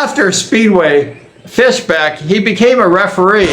after Speedway, Fishback, he became a referee.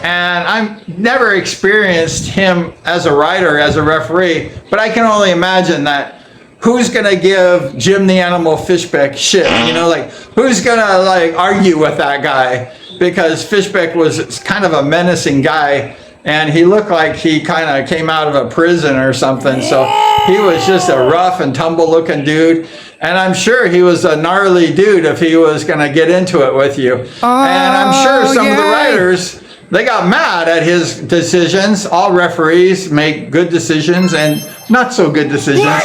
And I've never experienced him as a rider, as a referee, but I can only imagine that who's going to give Jim the Animal Fishback shit? You know, like, who's going to, like, argue with that guy? Because Fishback was kind of a menacing guy, and he looked like he kind of came out of a prison or something. So he was just a rough and tumble looking dude. And I'm sure he was a gnarly dude if he was going to get into it with you. And I'm sure some of the riders, they got mad at his decisions. All referees make good decisions and not so good decisions.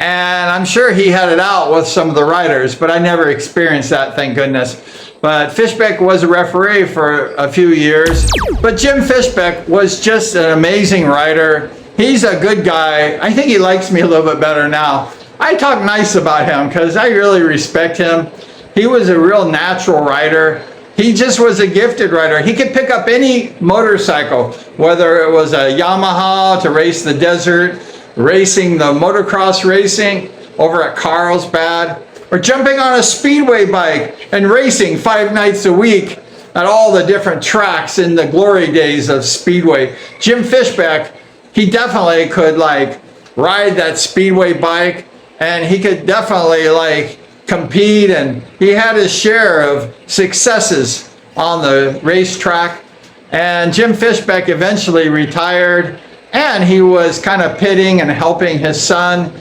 And I'm sure he had it out with some of the riders, but I never experienced that, thank goodness. But Fishback was a referee for a few years. But Jim Fishback was just an amazing rider. He's a good guy. I think he likes me a little bit better now. I talk nice about him because I really respect him. He was a real natural rider. He just was a gifted rider. He could pick up any motorcycle, whether it was a Yamaha to race the desert, racing the motocross racing over at Carlsbad, or jumping on a Speedway bike and racing 5 nights a week at all the different tracks in the glory days of Speedway. Jim Fishback, he definitely could like ride that Speedway bike, and he could definitely like compete, and he had his share of successes on the racetrack. And Jim Fishback eventually retired, and he was kind of pitting and helping his son,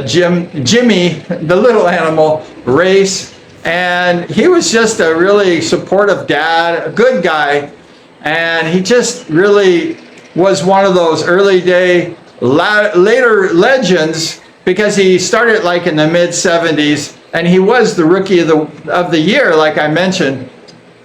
Jimmy, the little animal, race. And he was just a really supportive dad, a good guy, and he just really was one of those early day, later legends, because he started like in the mid 70s, and he was the rookie of the year, like I mentioned.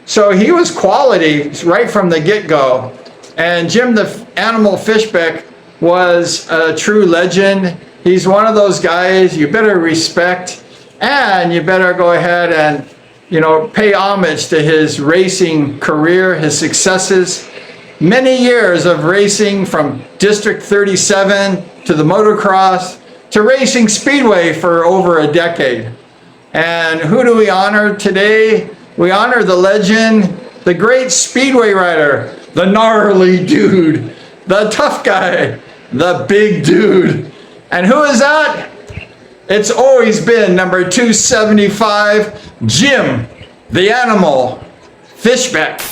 So he was quality right from the get-go. And Jim the Animal Fishback was a true legend. He's one of those guys you better respect, and you better go ahead and, you know, pay homage to his racing career, his successes. Many years of racing, from District 37 to the motocross to racing Speedway for over a decade. And who do we honor today? We honor the legend, the great Speedway rider, the gnarly dude, the tough guy, the big dude. And who is that? It's always been number 275, Jim the Animal Fishback.